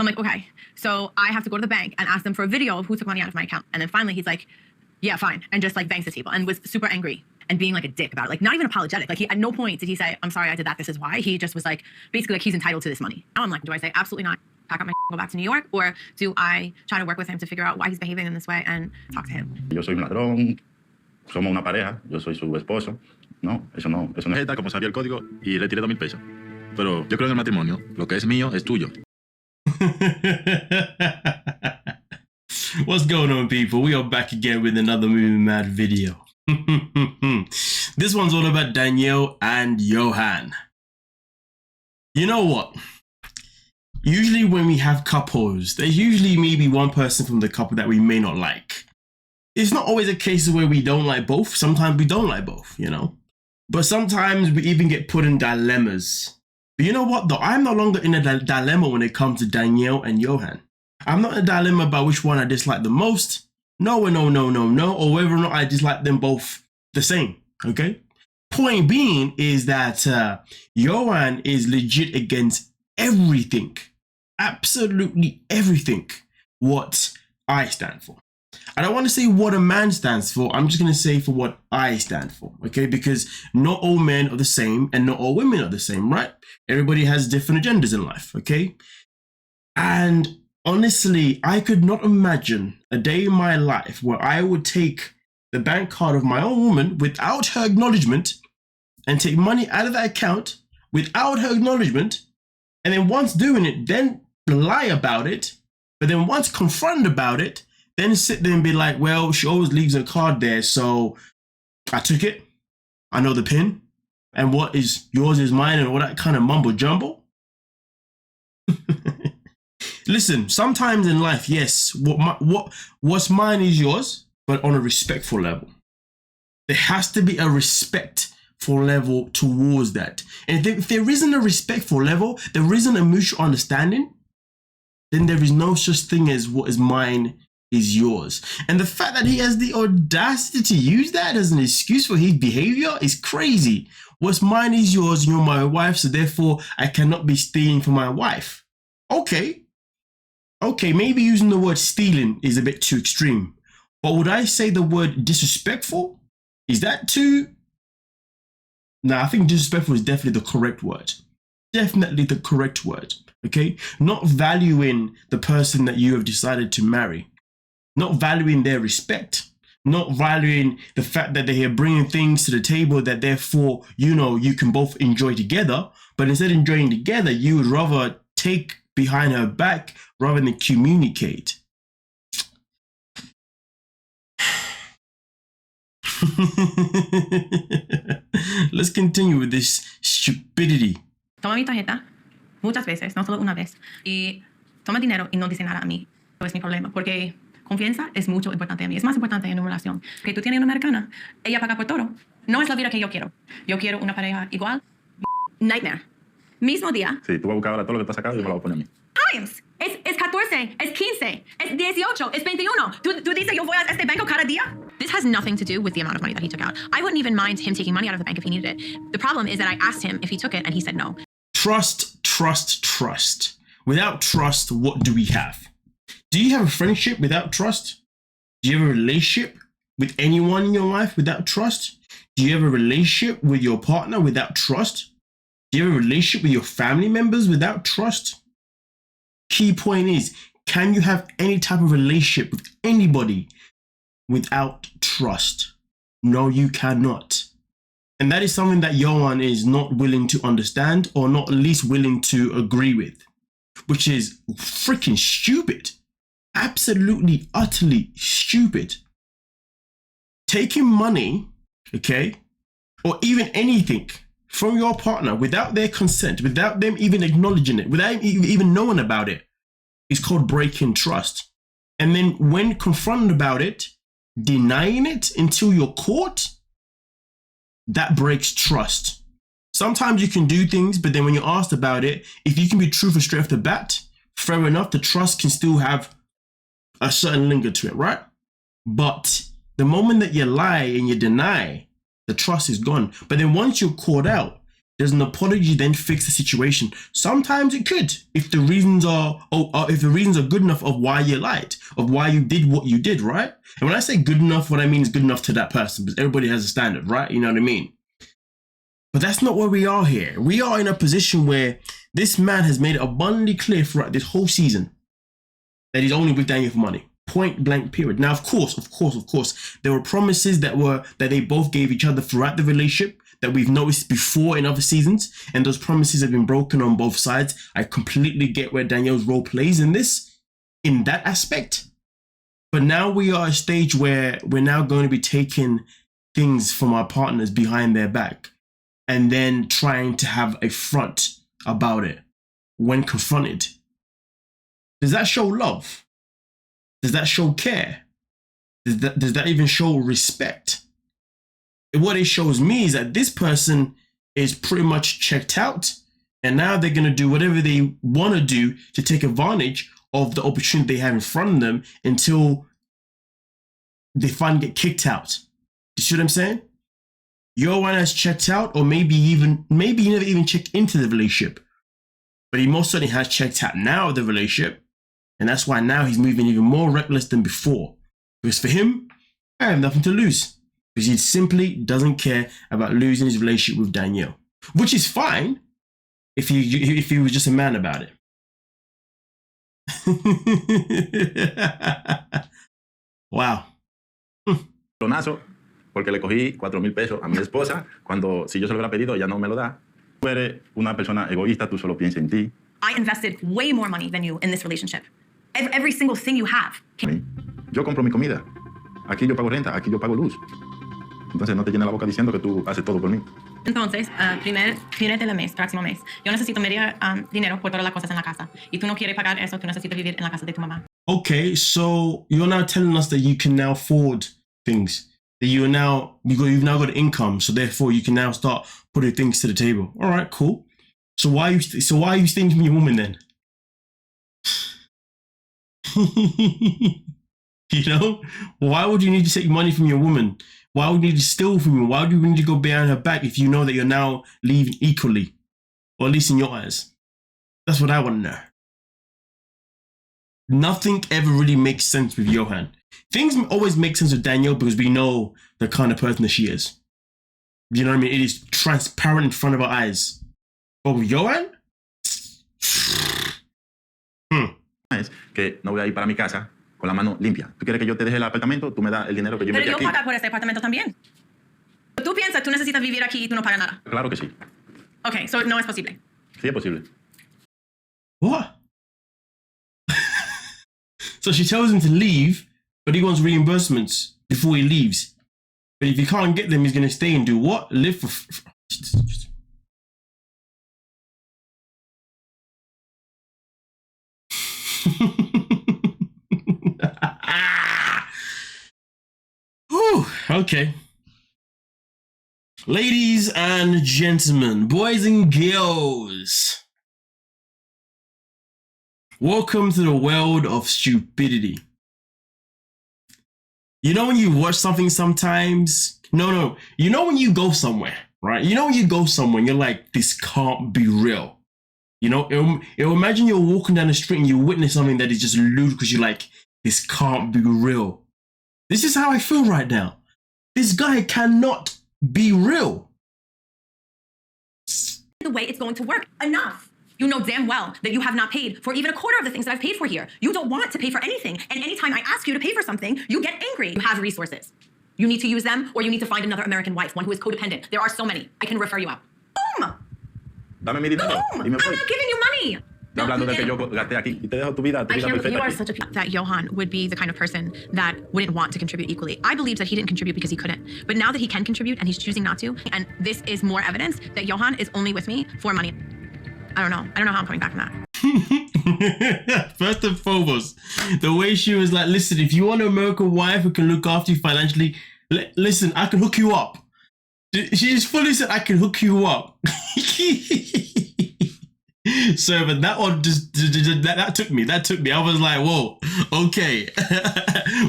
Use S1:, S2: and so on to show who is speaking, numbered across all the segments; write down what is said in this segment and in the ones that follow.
S1: I'm like, okay. So I have to go to the bank and ask them for a video of who took money out of my account. And then finally he's like, yeah, fine. And just like bangs the table and was super angry and being like a dick about it. Like not even apologetic. Like he, at no point did he say, I'm sorry I did that. This is why. He just was like, basically like he's entitled to this money. Now I'm like, do I say absolutely not? Pack up my go back to New York? Or do I try to work with him to figure out why he's behaving in this way and talk to him?
S2: Yo soy un ladrón. Somos una pareja. Yo soy su esposo. No, eso no. Como sabía el código y retiré 2,000 pesos. Pero yo creo en el matrimonio. Lo que es mío es tuyo.
S3: What's going on, people? We are back again with another MovingMAD video. This one's all about Daniele and Yohan. You know what? Usually when we have couples, there's usually maybe one person from the couple that we may not like. It's not always a case where we don't like both. Sometimes we don't like both, you know? But sometimes we even get put in dilemmas. But you know what though? I'm no longer in a dilemma when it comes to Daniele and Yohan. I'm not in a dilemma about which one I dislike the most. No, or whether or not I dislike them both the same, okay? Point being is that Yohan is legit against everything. Absolutely everything what I stand for. I don't want to say what a man stands for. I'm just going to say for what I stand for, okay? Because not all men are the same and not all women are the same, right? Everybody has different agendas in life, okay? And honestly, I could not imagine a day in my life where I would take the bank card of my own woman without her acknowledgement and take money out of that account without her acknowledgement, and then once doing it, then lie about it, but then once confronted about it, then sit there and be like, well, she always leaves her card there, so I took it, I know the PIN, and what is yours is mine, and all that kind of mumbo jumbo. Listen, sometimes in life, yes, what's mine is yours, but on a respectful level. There has to be a respectful level towards that. And if there isn't a respectful level, there isn't a mutual understanding, then there is no such thing as what is mine is yours. And the fact that he has the audacity to use that as an excuse for his behavior is crazy. What's mine is yours, you're my wife, so therefore I cannot be stealing from my wife. Okay, maybe using the word stealing is a bit too extreme. But would I say the word disrespectful? Is that too? Nah, I think disrespectful is definitely the correct word. Definitely the correct word, okay? Not valuing the person that you have decided to marry. Not valuing their respect. Not valuing the fact that they are bringing things to the table that therefore, you know, you can both enjoy together. But instead of enjoying together, you would rather take behind her back rather than communicate. Let's continue with this stupidity.
S1: Toma mi tarjeta muchas veces, no solo una vez, y toma dinero y no dice nada a mí. Eso es mi problema, porque confianza es mucho importante a mí. Es más importante en una relación. Que tú tienes una americana, ella paga por todo. No es la vida que yo quiero. Yo quiero una pareja igual. Nightmare. Mismo día.
S2: Sí, tú vas a buscar ahora todo lo que te has sacado y me lo vas a poner a mí.
S1: Times. Es 14, es 15, es 18, es 21. ¿Tú dices yo voy a este banco cada día? This has nothing to do with the amount of money that he took out. I wouldn't even mind him taking money out of the bank if he needed it. The problem is that I asked him if he took it and he said no.
S3: Trust, trust, trust. Without trust, what do we have? Do you have a friendship without trust? Do you have a relationship with anyone in your life without trust? Do you have a relationship with your partner without trust? Do you have a relationship with your family members without trust? Key point is, can you have any type of relationship with anybody without trust? No, you cannot. And that is something that Yohan is not willing to understand, or not at least willing to agree with, which is freaking stupid. Absolutely, utterly stupid. Taking money, okay, or even anything from your partner without their consent, without them even acknowledging it, without even knowing about it, is called breaking trust. And then when confronted about it, denying it until you're caught, that breaks trust. Sometimes you can do things, but then when you're asked about it, if you can be truthful straight off the bat, fair enough, the trust can still have a certain linger to it, right? But the moment that you lie and you deny, the trust is gone. But then once you're caught out, does an apology then fix the situation? Sometimes it could, if the reasons are good enough of why you lied, of why you did what you did, right? And when I say good enough, what I mean is good enough to that person, because everybody has a standard, right? You know what I mean? But that's not where we are here. We are in a position where this man has made it abundantly clear throughout this whole season that he's only with Daniel for money. Point blank period. Now, of course, there were promises that they both gave each other throughout the relationship that we've noticed before in other seasons, and those promises have been broken on both sides. I completely get where Danielle's role plays in this, in that aspect. But now we are at a stage where we're now going to be taking things from our partners behind their back and then trying to have a front about it when confronted. Does that show love? Does that show care? Does that even show respect? What it shows me is that this person is pretty much checked out, and now they're going to do whatever they want to do to take advantage of the opportunity they have in front of them until they finally get kicked out. You see what I'm saying? Yohan has checked out, or maybe he never even checked into the relationship, but he most certainly has checked out now of the relationship. And that's why now he's moving even more reckless than before. Because for him, I have nothing to lose. Because he simply doesn't care about losing his relationship with Danielle. Which is fine if he was just a man about it. Wow.
S2: Lonazo, porque le cogí 4,000 pesos a mi esposa, cuando si yo se lo hubiera pedido, ella no me lo da. Tú eres una persona egoísta, tú solo piensas en ti.
S1: I invested way more money than you in this relationship. Every single thing you have.
S2: Yo compro mi comida. Aquí yo pago renta, aquí yo pago luz. Entonces no te llenes la boca diciendo que tú haces todo por mí.
S1: Entonces, primer del mes, próximo mes, yo necesito medio dinero por todas las cosas en la casa. Y tú no quieres pagar eso, tú necesitas vivir en la casa de tu mamá.
S3: Okay, so you're now telling us that you can now afford things. That you've now got an income, so therefore you can now start putting things to the table. All right, cool. So why are you stealing from your woman then? You know, why would you need to take money from your woman? Why would you need to steal from her? Why would you need to go behind her back if you know that you're now leaving equally, or at least in your eyes? That's what I want to know. Nothing ever really makes sense with Yohan. Things always make sense with Danielle because we know the kind of person that she is. You know what I mean? It is transparent in front of our eyes. But with Yohan?
S2: Es que no voy a ir para mi casa con la mano limpia. ¿Tú quieres que yo te deje el apartamento? Tú me das el dinero que yo
S1: Pero
S2: metí
S1: yo
S2: aquí.
S1: pago por este apartamento también. Tú piensas, tú necesitas vivir aquí y tú no pagas nada.
S2: Claro que sí.
S1: Okay, so no es posible.
S2: Sí es posible.
S3: What? So she tells him to leave, but he wants reimbursements before he leaves. But if he can't get them, he's going to stay and do what? Live for... Whew, okay. Ladies and gentlemen, boys and girls, welcome to the world of stupidity. You know when you watch something sometimes? No. You know when you go somewhere, right? You know when you go somewhere and you're like, this can't be real. You know, imagine you're walking down the street and you witness something that is just ludicrous. You're like, this can't be real. This is how I feel right now. This guy cannot be real.
S1: The way it's going to work. Enough. You know damn well that you have not paid for even a quarter of the things that I've paid for here. You don't want to pay for anything. And anytime I ask you to pay for something, you get angry. You have resources. You need to use them, or you need to find another American wife, one who is codependent. There are so many. I can refer you out. Boom!
S2: Dame mi dinero.
S1: Boom!
S2: Y me
S1: I'm
S2: voy.
S1: not giving you money.
S2: Estoy hablando del que yo gasté aquí y te dejo tu vida
S1: I hear
S2: perfecta
S1: you are
S2: aquí.
S1: such a that Johan would be the kind of person that wouldn't want to contribute equally. I believe that he didn't contribute because he couldn't. But now that he can contribute and he's choosing not to, and this is more evidence that Johan is only with me for money. I don't know how I'm coming back from that.
S3: First and foremost, the way she was like, listen, if you want an American wife who can look after you financially, listen, I can hook you up. She just fully said, I can hook you up. So, but that one just, that took me. I was like, whoa, okay.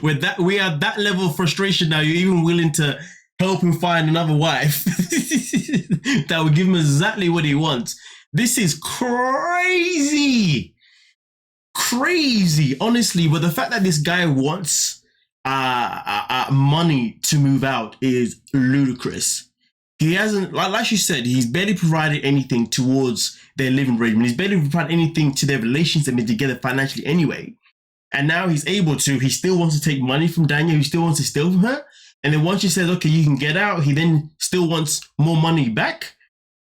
S3: With that, we are at that level of frustration now. You're even willing to help him find another wife that would give him exactly what he wants. This is crazy. Crazy, honestly. But the fact that this guy wants money to move out is ludicrous. He hasn't, like you said, he's barely provided anything towards their living arrangement. He's barely provided anything to their relationship together financially anyway. And now he's able to, he still wants to take money from Danielle, he still wants to steal from her. And then once she says, okay, you can get out, he then still wants more money back.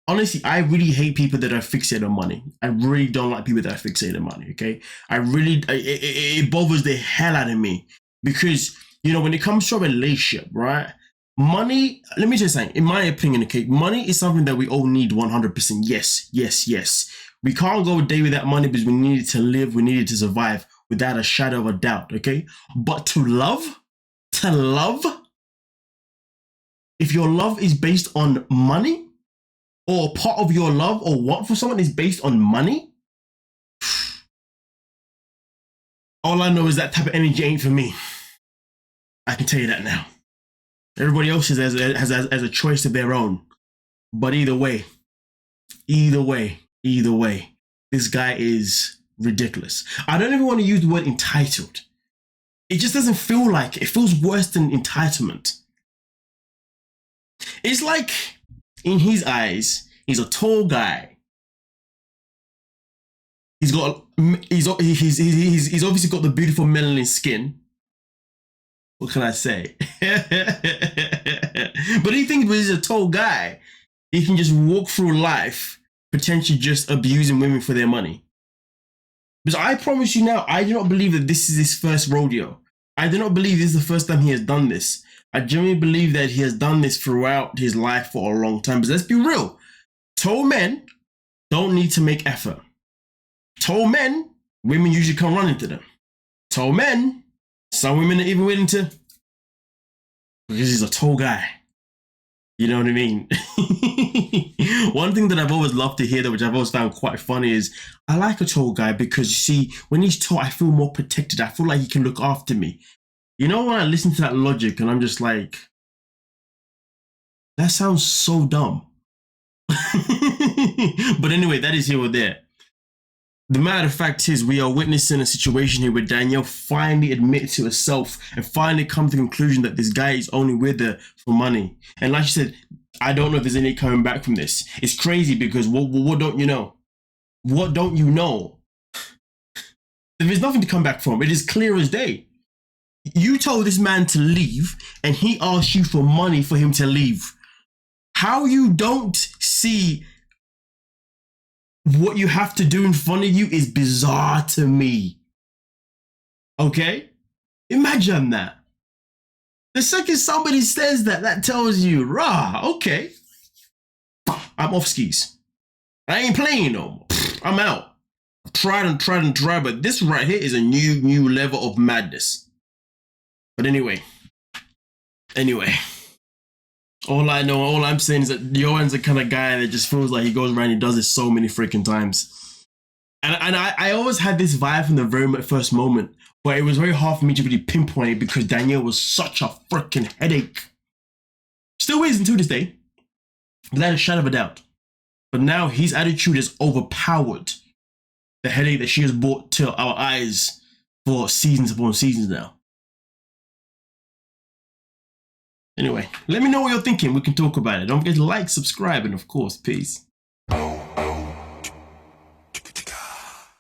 S3: Honestly, I really hate people that are fixated on money. I really don't like people that are fixated on money, okay? It bothers the hell out of me. Because, you know, when it comes to a relationship, right? Money, let me just say, in my opinion, okay, money is something that we all need 100%. Yes. We can't go a day without money because we need it to live, we need it to survive without a shadow of a doubt, okay? But to love, if your love is based on money, or part of your love or want for someone is based on money, all I know is that type of energy ain't for me. I can tell you that now. Everybody else has a choice of their own. But either way, this guy is ridiculous. I don't even want to use the word entitled. It just doesn't feel like it. It feels worse than entitlement. It's like, in his eyes, he's a tall guy. He's obviously got the beautiful melanin skin. What can I say? But he thinks he's a tall guy, he can just walk through life potentially just abusing women for their money. Because I promise you now, I do not believe that this is his first rodeo. I do not believe this is the first time he has done this. I genuinely believe that he has done this throughout his life for a long time. But let's be real. Tall men don't need to make effort. Tall men, women usually come running to them. Tall men, some women are even willing to, because he's a tall guy. You know what I mean? One thing that I've always loved to hear, that which I've always found quite funny, is I like a tall guy because, you see, when he's tall, I feel more protected. I feel like he can look after me. You know, when I listen to that logic and I'm just like, that sounds so dumb. But anyway, that is here or there. The matter of fact is, we are witnessing a situation here where Danielle finally admits to herself and finally come to the conclusion that this guy is only with her for money. And like she said, I don't know if there's any coming back from this. It's crazy because what don't you know? What don't you know? There's nothing to come back from. It is clear as day. You told this man to leave and he asked you for money for him to leave. How you don't see what you have to do in front of you is bizarre to me. Okay? Imagine that. The second somebody says that, that tells you, rah, okay, I'm off skis. I ain't playing no more. I'm out. I've tried and tried, but this right here is a new level of madness. But anyway, all I know, all I'm saying is that Yohan's the kind of guy that just feels like he goes around and does this so many freaking times. And I always had this vibe from the very first moment, but it was very hard for me to really pinpoint it because Danielle was such a freaking headache. Still is until this day, without a shadow of a doubt. But now his attitude has overpowered the headache that she has brought to our eyes for seasons upon seasons now. Anyway, let me know what you're thinking. We can talk about it. Don't forget to like, subscribe, and of course, peace.